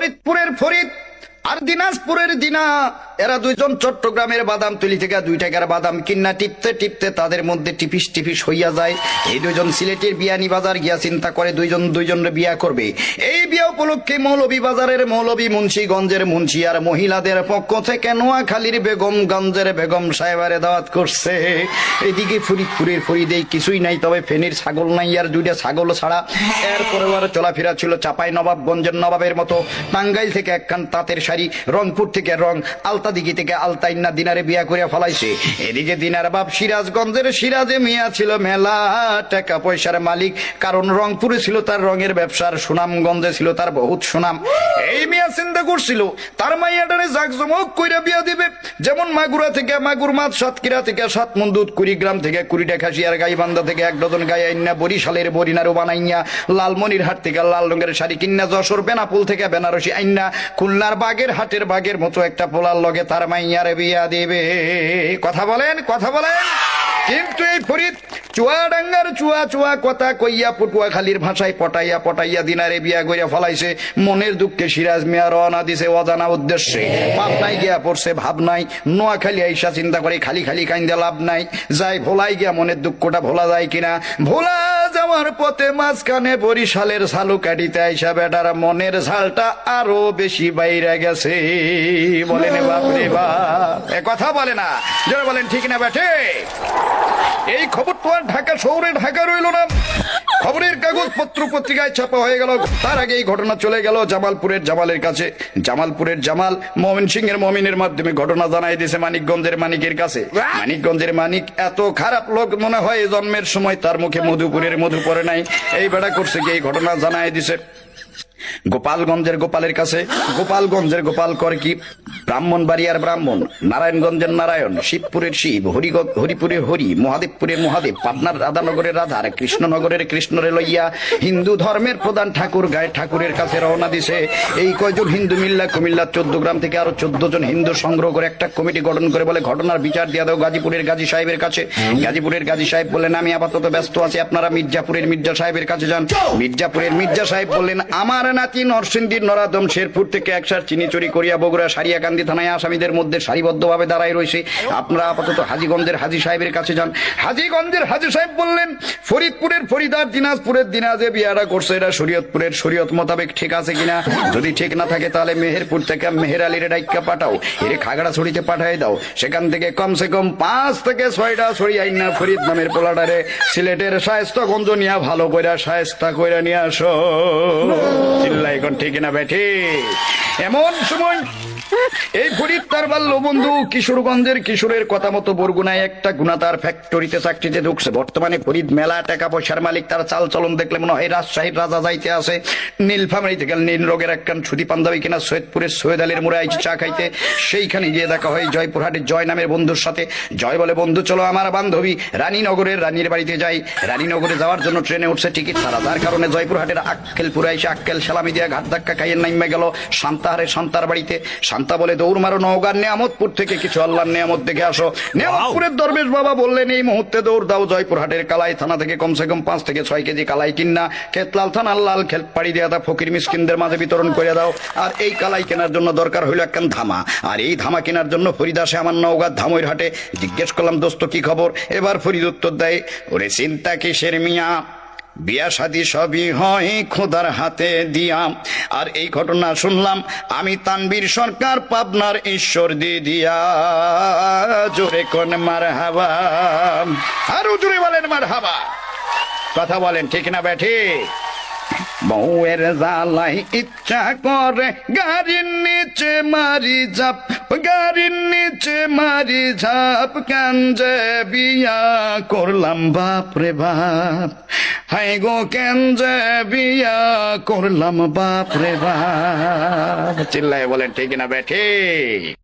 ফরিদপুরের ফরিদ আর দিনাজপুরের দিনা, এরা দুইজন চট্টগ্রামের বাদামতলি থেকে 2 টাকার বাদাম কিন্না টিপতে টিপতে তাদের মধ্যে টিপিস টিপিস হইয়া যায়। এই দুইজন সিলেটের বিয়ানী বাজার গিয়া চিন্তা করে দুইজনের বিয়া করবে। এই বিয়া উপলক্ষে মৌলভী বাজারের মৌলভী, মুন্সিগঞ্জের মুন্সি আর মহিলাদের পক্ষ থেকে নোয়াখালীর বেগমগঞ্জের বেগম সাহেবারে দাওয়াত করছে। এদিকে ফরিদপুরের ফরিদেই কিছুই নাই, তবে ফেনীর ছাগল নাই আর 2টা ছাগল ছাড়া। এরপরে আর চলাফেরা ছিল চাপাই নবাবগঞ্জের নবাবের মতো। টাঙ্গাইল থেকে একখান তাঁতের শাড়ি, রংপুর থেকে রং, আলতাদিঘি থেকে আলতাইন্না দিনারে বিয়া করিয়া ফলাইছে। এদিকে দিনার বাপ সিরাজগঞ্জের সিরাজে মিয়া ছিল মেলা টাকা পয়সার মালিক, কারণ রংপুরে ছিল তার রঙের ব্যবসার, সুনামগঞ্জে ছিল তার বহুত সুনাম। এই মিয়া চিন্তা করছিল তার মাইয়াটারে জাকজমক কইরা বিয়া দিবে, যেমন মাগুরা থেকে মাগুর মাছ, সাতক্ষীরা থেকে 7 মণ দুধ, কুড়িগ্রাম থেকে 20টা খাসি আর গাইবান্ধা থেকে 1 ডজন গাই আইনা, বরিশালের বরিনারু বানাইয়া, লালমনিরহাট থেকে লাল রঙের শাড়ি কিন্না, যশোর বেনাপুল থেকে বেনারসি আইনা, খুলনার বাগের হাটের বাগের মতো একটা পোলার লগে তার মাইয়ারে বিয়া দিবে। কথা বলেন, কথা বলেন। কিন্তু এই ফরিদ চুয়াডাঙ্গার চুয়া চুয়া কথা কইয়া পটুয়াখালীর ভাষায় পটাইয়া পটাইয়া দিনারে বিয়া কইরা ফলাইছে। মনের দুঃখে সিরাজ মিয়া রওনা দিছে অজানা উদ্দেশ্যে। পাবনায় গিয়া পড়ছে ভাব নাই, নোয়াখালী আইসা চিন্তা করে খালি খালি কাইন্দা লাভ নাই, যাই ভোলাই গিয়া মনের দুঃখটা ভোলা যায় কিনা। ভোলা যাওয়ার পথে মাঝখানে বরিশালের ঝালু কাটিতে আইসা বেটার মনের ঝালটা আরো বেশি বাইরে গেছে। বলেন বাপরে বাপ, এ কথা বলে না, যারা বলেন ঠিক না বেঠে। এই খবর তো আর ঢাকা শহরে ঢাকা রইল না, খবরের কাগজ পত্র পত্রিকায় ছাপা হয়ে গেল। তার আগে এই ঘটনা চলে গেল জামালপুরের জামালের কাছে। জামালপুরের জামাল ময়মনসিংহের মমিনের মাধ্যমে ঘটনা জানাই দিয়েছে মানিকগঞ্জের মানিকের কাছে। মানিকগঞ্জের মানিক এত খারাপ লোক, মনে হয় জন্মের সময় তার মুখে মধুপুরের মধু পড়ে নাই। এই বেড়া করছে কি এই ঘটনা জানাই দিছে গোপালগঞ্জের গোপালের কাছে। গোপালগঞ্জের গোপাল করে কি, ব্রাহ্মণবাড়িয়ার ব্রাহ্মণ, নারায়ণগঞ্জের নারায়ণ, শিবপুরের শিব, হরিপুরের হরি, মহাদেবপুরের মহাদেব, পাটনার রাধানগরের রাধার, কৃষ্ণনগরের কৃষ্ণরে লইয়া হিন্দু ধর্মের প্রধান ঠাকুর গায়ে ঠাকুরের কাছে রওনা দিছে। এই কয়জন হিন্দু মিল্লা কুমিল্লা 14 গ্রাম থেকে আরো 14 জন হিন্দু সংগ্রহ করে একটা কমিটি গঠন করে বলে ঘটনার বিচার দিয়া দাও গাজীপুরের গাজী সাহেবের কাছে। গাজীপুরের গাজী সাহেব বললেন আমি আপাতত ব্যস্ত আছি, আপনারা মির্জাপুরের মির্জা সাহেবের কাছে যান। মির্জাপুরের মির্জা সাহেব বললেন আমার নাতি নরসিংদীর নরাদম শেরপুর থেকে 1 চিনি চুরি করিয়া বগুড়া সারিয়াকান্দি থানায় আসামিদের মধ্যে সারিবদ্ধভাবে দাঁড়ায় রয়েছে, আপনারা আপাতত হাজীগঞ্জের হাজী সাহেবের কাছে যান। হাজীগঞ্জের হাজী সাহেব বললেন ফরিদপুরের ফরিদার, দিনাজপুরের দিনাজে বিয়ারা করছে, এটা শরীয়তপুরের শরীয়ত মোতাবেক ঠিক আছে কিনা। যদি ঠিক না থাকে তাহলে মেহেরপুর থেকে মেহের আলীর ডাইক্কা পাঠাও, এর খাগড়াছড়িতে পাঠিয়ে দাও, সেখান থেকে কমসে কম 5 থেকে 6টা ছড়ি আইনা ফরিদ নামের পোলাটারে সিলেটের শায়েস্তাগঞ্জ নিয়ে ভালো কইরা শায়েস্তা কইরা নিয়ে আসো। চিল্লা এখন ঠিক না বেঠি। এমন সময় এই ফরিদ তার বাল্য বন্ধু কিশোরগঞ্জের কিশোরের কথা মতো বরগুনায় একটা গুণাতার ফ্যাক্টরিতে চাকরিতে ঢুকছে। বর্তমানে ফরিদ মেলা টাকা পয়সার মালিক, তার চাল চলন দেখলে মনে হয় রাজশাহীর রাজা যাইতে আছে। নীলফামারী থেকে নীল রোগের একখান ছুটি পাঞ্জাবি কিনা সৈয়দপুরের সৈয়দ আলীর মোড়ে আইছে চা খাইতে। সেইখানে গিয়ে দেখা হয় জয়পুরহাটের জয় নামের বন্ধুর সাথে। জয় বলে বন্ধু চলো আমার বান্ধবী রানীনগরের রানীর বাড়িতে যাই। রানীনগরে যাওয়ার জন্য ট্রেনে উঠছে টিকিট ছাড়া, তার কারণে জয়পুরহাটের আক্কেলপুরে এসে আক্কেল সালামি দিয়া ঘাট ধাক্কা খাইয়ে নাইমে গেল শান্তাহারে শান্তার বাড়িতে। শান্তা বলে দৌড় মারো নওগাঁর নেয়ামতপুর থেকে কিছু আল্লাহর নেয়ামত দেখে আসো। নেয়ামতপুরের দরবেশ বাবা বললেন এই মুহূর্তে দৌড় দাও জয়পুরহাটের কালাই থানা থেকে কমসে কম 5 থেকে 6 কেজি কালাই কিনা খেতলাল থানার লাল খেল পাড়ি দিয়ে দাও, ফকির মিসকিনদের মাঝে বিতরণ করে দাও। আর এই কালাই কেনার জন্য দরকার হইল একখান ধামা, আর এই ধামা কেনার জন্য ফরিদ আসে আমার নওগাঁ ধামইর হাটে। জিজ্ঞেস করলাম দোস্ত কি খবর। এবার ফরিদ উত্তর দেয় ওরে চিন্তা কিসের মিয়া, বিয়া শাদী সবই হয় খোদার হাতে দিয়া। আর এই ঘটনা শুনলাম আমি তানবীর সরকার পাবনার ঈশ্বর দিয়া। জোরে কোন মারহাবা, আরো জোরে বলেন মারহাবা। কথা বলেন ঠিক না বেঠি। বউয়ের জ্বালাই ইচ্ছা করে গাড়ির নিচে মারি ঝাপ, গাড়ির নিচে মারি ঝাপ, কেন যে বিয়া করলাম বাপ রে বাপ, হাই গো কেন যে বিয়া করলাম বাপ রে বাপ। চিল্লায় বলেন ঠিক না বেঠি।